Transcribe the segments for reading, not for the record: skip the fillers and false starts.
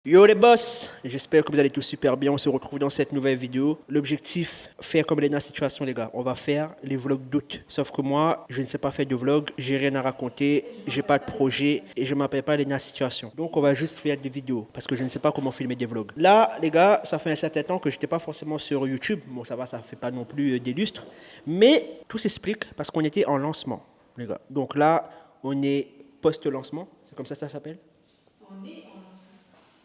Yo les boss, j'espère que vous allez tous super bien, on se retrouve dans cette nouvelle vidéo. L'objectif, faire comme Lena Situation les gars, on va faire les vlogs d'août. Sauf que moi, je ne sais pas faire de vlog, j'ai rien à raconter, j'ai pas de projet et je m'appelle pas Lena Situation. Donc on va juste faire des vidéos parce que je ne sais pas comment filmer des vlogs. Là les gars, ça fait un certain temps que j'étais pas forcément sur YouTube, bon ça va, ça fait pas non plus des lustres. Mais tout s'explique parce qu'on était en lancement les gars. Donc là, on est post-lancement, c'est comme ça que ça s'appelle?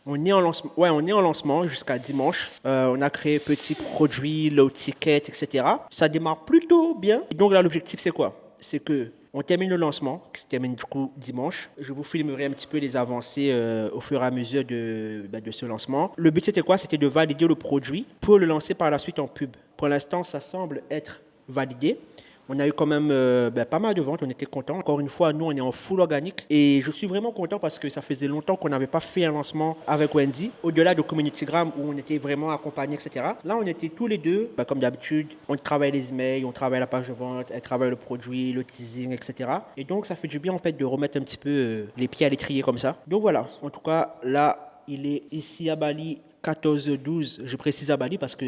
On est en lancement, ouais, on est en lancement jusqu'à dimanche. On a créé petits produits, low ticket, etc. Ça démarre plutôt bien. Et donc là, l'objectif, c'est quoi? C'est que on termine le lancement, qui se termine du coup dimanche. Je vous filmerai un petit peu les avancées au fur et à mesure de ce lancement. Le but, c'était quoi? C'était de valider le produit pour le lancer par la suite en pub. Pour l'instant, ça semble être validé. On a eu quand même pas mal de ventes, on était contents. Encore une fois, nous, on est en full organique. Et je suis vraiment content parce que ça faisait longtemps qu'on n'avait pas fait un lancement avec Wendy. Au-delà de CommunityGram où on était vraiment accompagnés, etc. Là, on était tous les deux, comme d'habitude. On travaille les emails, on travaille la page de vente, elle travaille le produit, le teasing, etc. Et donc, ça fait du bien en fait de remettre un petit peu les pieds à l'étrier comme ça. Donc voilà, en tout cas, là, il est ici à Bali, 14-12. Je précise à Bali parce que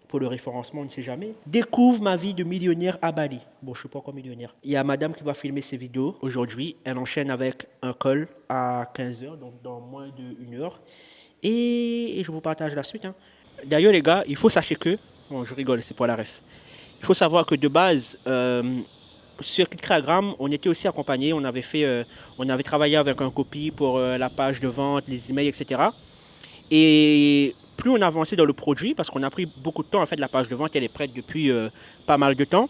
pour le référencement, on ne sait jamais. Découvre ma vie de millionnaire à Bali. Bon, je ne suis pas encore millionnaire. Il y a madame qui va filmer ses vidéos aujourd'hui. Elle enchaîne avec un call à 15 heures, donc dans moins d'1 heure. Et je vous partage la suite. Hein. D'ailleurs, les gars, il faut sachez que... Bon, je rigole, c'est pour la ref. Il faut savoir que de base, sur Kitkragram, on était aussi accompagnés. On avait travaillé avec un copy pour la page de vente, les emails, etc. Et plus on avançait dans le produit, parce qu'on a pris beaucoup de temps, en fait, la page de vente, elle est prête depuis pas mal de temps.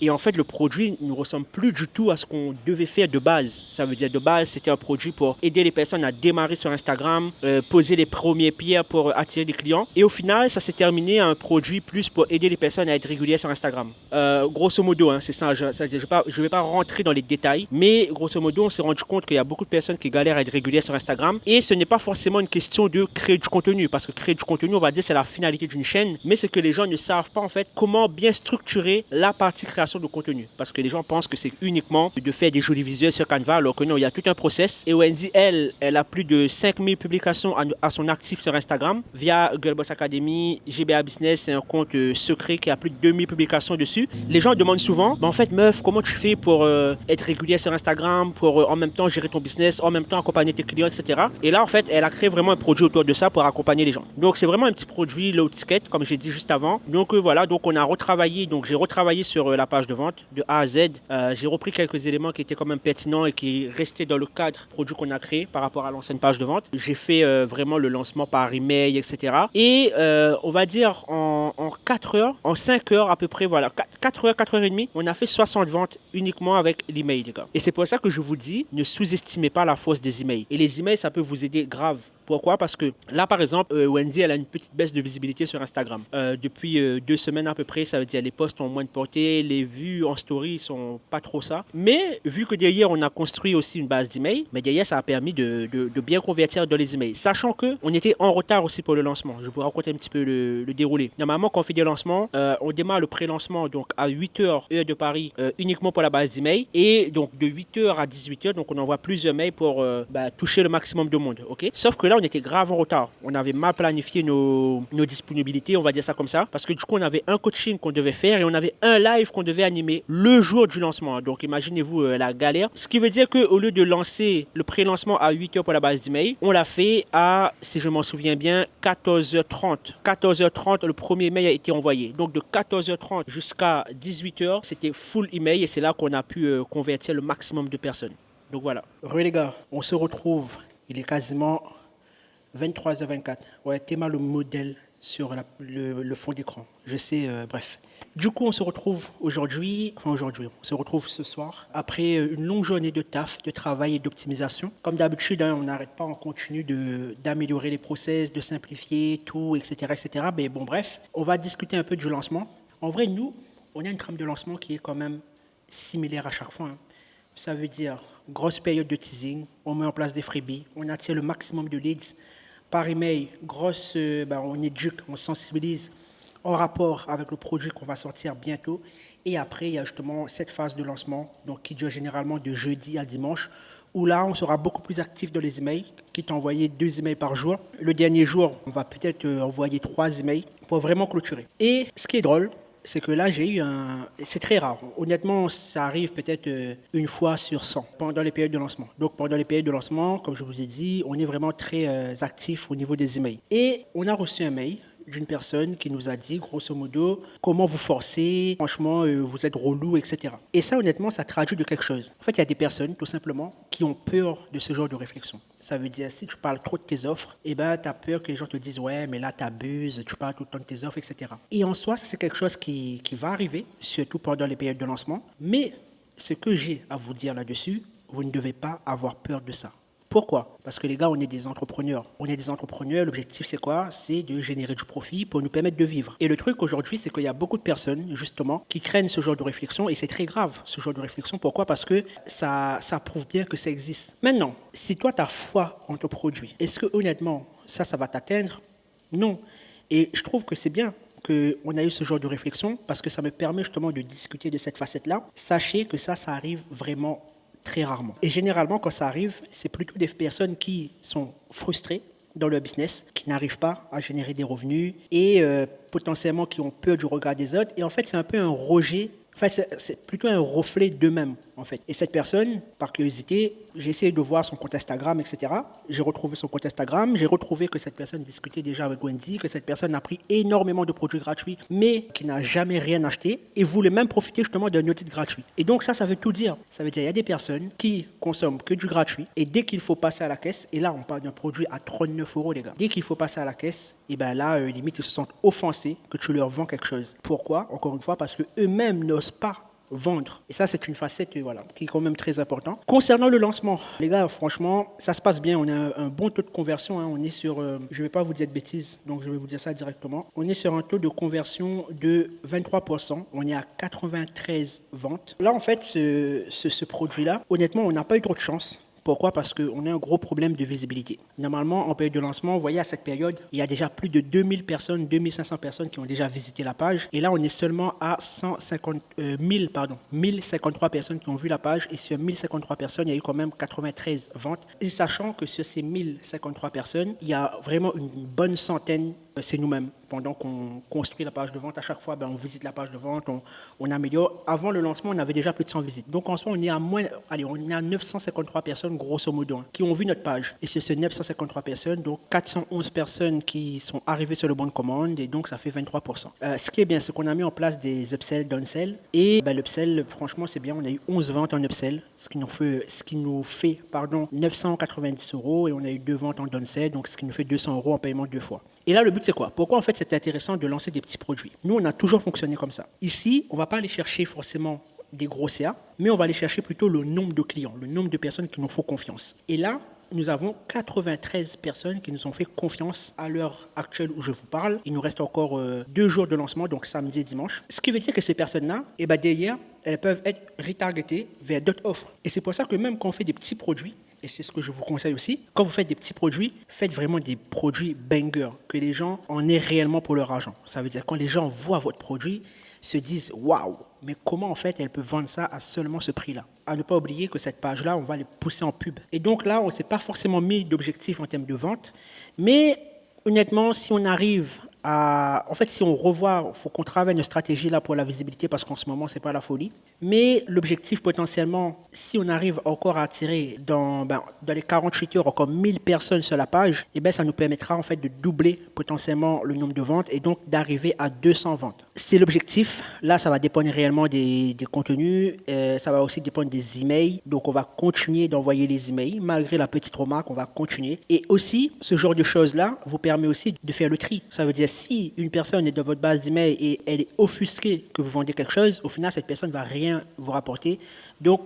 Et en fait, le produit ne ressemble plus du tout à ce qu'on devait faire de base. Ça veut dire de base, c'était un produit pour aider les personnes à démarrer sur Instagram, poser les premiers pierres pour attirer des clients. Et au final, ça s'est terminé à un produit plus pour aider les personnes à être régulières sur Instagram. Grosso modo, hein, c'est ça. Je ne vais pas rentrer dans les détails, mais grosso modo, on s'est rendu compte qu'il y a beaucoup de personnes qui galèrent à être régulières sur Instagram. Et ce n'est pas forcément une question de créer du contenu, parce que créer du contenu, on va dire, c'est la finalité d'une chaîne. Mais c'est que les gens ne savent pas en fait comment bien structurer la partie création de contenu. Parce que les gens pensent que c'est uniquement de faire des jolis visuels sur Canva, alors que non, il y a tout un process. Et Wendy, elle a plus de 5000 publications à son actif sur Instagram via Girlboss Academy, GBA Business, c'est un compte secret qui a plus de 2000 publications dessus. Les gens demandent souvent, en fait, meuf, comment tu fais pour être régulière sur Instagram, pour en même temps gérer ton business, en même temps accompagner tes clients, etc. Et là, en fait, elle a créé vraiment un produit autour de ça pour accompagner les gens. Donc, c'est vraiment un petit produit low ticket, comme j'ai dit juste avant. Donc, voilà, donc on a retravaillé, donc j'ai retravaillé sur la page de vente de A à Z. J'ai repris quelques éléments qui étaient quand même pertinents et qui restaient dans le cadre produit qu'on a créé par rapport à l'ancienne page de vente. J'ai fait vraiment le lancement par email, etc. Et on va dire en 4 heures, en 5 heures à peu près, voilà, 4 heures, 4 heures et demie, on a fait 60 ventes uniquement avec l'email, les gars. Et c'est pour ça que je vous dis, ne sous-estimez pas la force des emails. Et les emails, ça peut vous aider grave. Pourquoi? Parce que là, par exemple, Wendy, elle a une petite baisse de visibilité sur Instagram. Depuis 2 semaines à peu près, ça veut dire les posts ont moins de portée, les vues en story sont pas trop ça. Mais vu que derrière, on a construit aussi une base d'emails, mais derrière, ça a permis de bien convertir dans les emails. Sachant qu'on était en retard aussi pour le lancement. Je vous raconter un petit peu le déroulé. Normalement, quand on fait des lancements, on démarre le pré-lancement donc à 8h, heure de Paris, uniquement pour la base d'emails. Et donc de 8h à 18h, donc on envoie plusieurs mails pour toucher le maximum de monde. Okay. Sauf que là, on était grave en retard. On avait mal planifié nos disponibilités, on va dire ça comme ça. Parce que du coup, on avait un coaching qu'on devait faire et on avait un live qu'on devait animer le jour du lancement. Donc imaginez-vous la galère. Ce qui veut dire qu'au lieu de lancer le pré-lancement à 8h pour la base d'email, on l'a fait à, si je m'en souviens bien, 14h30. 14h30, le premier mail a été envoyé. Donc de 14h30 jusqu'à 18h, c'était full email et c'est là qu'on a pu convertir le maximum de personnes. Donc voilà. Les gars, on se retrouve. Il est quasiment 23h24. Ouais, t'es mal le modèle sur le fond d'écran. Je sais, bref. Du coup, on se retrouve aujourd'hui, on se retrouve ce soir, après une longue journée de taf, de travail et d'optimisation. Comme d'habitude, hein, on n'arrête pas, on continue d'améliorer les process, de simplifier tout, etc., etc. Mais bon, bref, on va discuter un peu du lancement. En vrai, nous, on a une trame de lancement qui est quand même similaire à chaque fois. Hein. Ça veut dire grosse période de teasing, on met en place des freebies, on attire le maximum de leads. Par email, on éduque, on sensibilise en rapport avec le produit qu'on va sortir bientôt. Et après, il y a justement cette phase de lancement, donc qui dure généralement de jeudi à dimanche, où là, on sera beaucoup plus actif dans les emails. quitte à envoyer 2 emails par jour. Le dernier jour, on va peut-être envoyer 3 emails pour vraiment clôturer. Et ce qui est drôle, c'est que là, j'ai eu un... C'est très rare. Honnêtement, ça arrive peut-être une fois sur 100 pendant les périodes de lancement. Donc, pendant les périodes de lancement, comme je vous ai dit, on est vraiment très actif au niveau des emails. Et on a reçu un mail d'une personne qui nous a dit, grosso modo, comment vous forcez, franchement, vous êtes relou, etc. Et ça, honnêtement, ça traduit de quelque chose. En fait, il y a des personnes, tout simplement, qui ont peur de ce genre de réflexion. Ça veut dire, si tu parles trop de tes offres, eh ben, tu as peur que les gens te disent, ouais, mais là, tu abuses, tu parles tout le temps de tes offres, etc. Et en soi, ça, c'est quelque chose qui va arriver, surtout pendant les périodes de lancement. Mais ce que j'ai à vous dire là-dessus, vous ne devez pas avoir peur de ça. Pourquoi? Parce que les gars, on est des entrepreneurs. On est des entrepreneurs, l'objectif c'est quoi? C'est de générer du profit pour nous permettre de vivre. Et le truc aujourd'hui, c'est qu'il y a beaucoup de personnes, justement, qui craignent ce genre de réflexion et c'est très grave, ce genre de réflexion. Pourquoi? Parce que ça prouve bien que ça existe. Maintenant, si toi, tu as foi en ton produit, est-ce que honnêtement, ça va t'atteindre? Non. Et je trouve que c'est bien qu'on a eu ce genre de réflexion parce que ça me permet justement de discuter de cette facette-là. Sachez que ça arrive vraiment très rarement. Et généralement, quand ça arrive, c'est plutôt des personnes qui sont frustrées dans leur business, qui n'arrivent pas à générer des revenus et potentiellement qui ont peur du regard des autres. Et en fait, c'est un peu un rejet. Enfin, c'est plutôt un reflet d'eux-mêmes, en fait. Et cette personne, par curiosité, j'ai essayé de voir son compte Instagram, etc. J'ai retrouvé son compte Instagram. J'ai retrouvé que cette personne discutait déjà avec Wendy, que cette personne a pris énormément de produits gratuits, mais qui n'a jamais rien acheté et voulait même profiter justement d'un audit gratuit. Et donc ça veut tout dire. Ça veut dire qu'il y a des personnes qui consomment que du gratuit et dès qu'il faut passer à la caisse, et là on parle d'un produit à 39 €, les gars. Dès qu'il faut passer à la caisse, et bien là, limite, ils se sentent offensés que tu leur vends quelque chose. Pourquoi? Encore une fois, parce qu'eux-mêmes n'osent pas vendre. Et ça, c'est une facette voilà, qui est quand même très importante. Concernant le lancement, les gars, franchement, ça se passe bien. On a un bon taux de conversion. Hein. On est sur, je ne vais pas vous dire de bêtises, donc je vais vous dire ça directement. On est sur un taux de conversion de 23%. On est à 93 ventes. Là, en fait, ce produit-là, honnêtement, on n'a pas eu trop de chance. Pourquoi? Parce qu'on a un gros problème de visibilité. Normalement, en période de lancement, vous voyez, à cette période, il y a déjà plus de 2000 personnes, 2500 personnes qui ont déjà visité la page. Et là, on est seulement à 1053 personnes qui ont vu la page. Et sur 1053 personnes, il y a eu quand même 93 ventes. Et sachant que sur ces 1053 personnes, il y a vraiment une bonne centaine, c'est nous-mêmes. Pendant qu'on construit la page de vente, à chaque fois, on visite la page de vente, on améliore. Avant le lancement, on avait déjà plus de 100 visites. Donc, en soi, on est à 953 personnes, grosso modo, hein, qui ont vu notre page. Et sur ces 953 personnes, donc 411 personnes qui sont arrivées sur le bon de commande, et donc ça fait 23%. Ce qui est bien, c'est qu'on a mis en place des upsells, downsell. Et l'upsell, franchement, c'est bien. On a eu 11 ventes en upsell, ce qui nous fait 990 €, et on a eu 2 ventes en downsell, donc ce qui nous fait 200 € en paiement 2 fois. Et là, le but, c'est quoi? Pourquoi, en fait, c'est intéressant de lancer des petits produits? Nous, on a toujours fonctionné comme ça. Ici, on ne va pas aller chercher forcément des gros CA, mais on va aller chercher plutôt le nombre de clients, le nombre de personnes qui nous font confiance. Et là, nous avons 93 personnes qui nous ont fait confiance à l'heure actuelle où je vous parle. Il nous reste encore 2 jours de lancement, donc samedi et dimanche. Ce qui veut dire que ces personnes-là, derrière, elles peuvent être retargetées vers d'autres offres. Et c'est pour ça que même quand on fait des petits produits, et c'est ce que je vous conseille aussi, quand vous faites des petits produits, faites vraiment des produits bangers, que les gens en aient réellement pour leur argent. Ça veut dire quand les gens voient votre produit, se disent « Waouh, mais comment en fait elle peut vendre ça à seulement ce prix-là » À ne pas oublier que cette page-là, on va les pousser en pub. Et donc là, on ne s'est pas forcément mis d'objectif en termes de vente, mais honnêtement, si on arrive en fait, si on revoit, il faut qu'on travaille une stratégie là pour la visibilité parce qu'en ce moment, ce n'est pas la folie. Mais l'objectif potentiellement, si on arrive encore à attirer dans les 48 heures encore 1000 personnes sur la page, ça nous permettra en fait de doubler potentiellement le nombre de ventes et donc d'arriver à 200 ventes. C'est l'objectif. Là, ça va dépendre réellement des contenus. Ça va aussi dépendre des emails. Donc, on va continuer d'envoyer les emails. Malgré la petite remarque, on va continuer. Et aussi, ce genre de choses-là vous permet aussi de faire le tri. Ça veut dire si une personne est dans votre base d'email et elle est offusquée que vous vendez quelque chose, au final, cette personne ne va rien vous rapporter. Donc,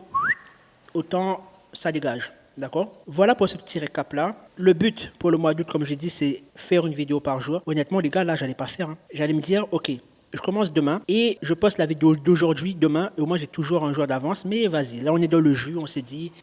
autant ça dégage. D'accord? Voilà pour ce petit récap-là. Le but pour le mois d'août, comme j'ai dit, c'est faire une vidéo par jour. Honnêtement, les gars, là, j'allais pas faire. J'allais me dire, OK, je commence demain et je poste la vidéo d'aujourd'hui, demain, et au moins j'ai toujours un jour d'avance. Mais vas-y, là on est dans le jus, on s'est dit,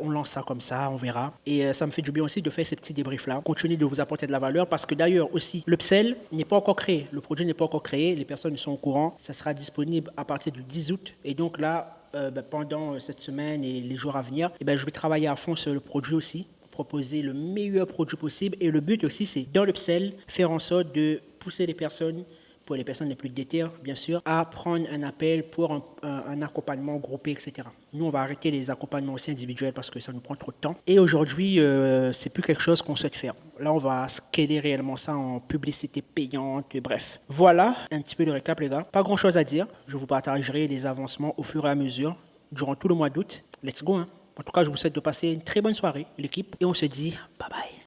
on lance ça comme ça, on verra. Et ça me fait du bien aussi de faire ces petits débriefs-là, continuer de vous apporter de la valeur parce que d'ailleurs aussi, l'upsell n'est pas encore créé, le produit n'est pas encore créé, les personnes sont au courant, ça sera disponible à partir du 10 août. Et donc là, pendant cette semaine et les jours à venir, je vais travailler à fond sur le produit aussi. proposer le meilleur produit possible. Et le but aussi, c'est dans l'upsell, faire en sorte de pousser les personnes, pour les personnes les plus déterres, bien sûr, à prendre un appel pour un accompagnement groupé, etc. Nous, on va arrêter les accompagnements aussi individuels parce que ça nous prend trop de temps. Et aujourd'hui, c'est plus quelque chose qu'on souhaite faire. Là, on va scaler réellement ça en publicité payante, bref. Voilà un petit peu de récap, les gars. Pas grand-chose à dire. Je vous partagerai les avancements au fur et à mesure durant tout le mois d'août. Let's go, hein. En tout cas, je vous souhaite de passer une très bonne soirée, l'équipe. Et on se dit bye bye.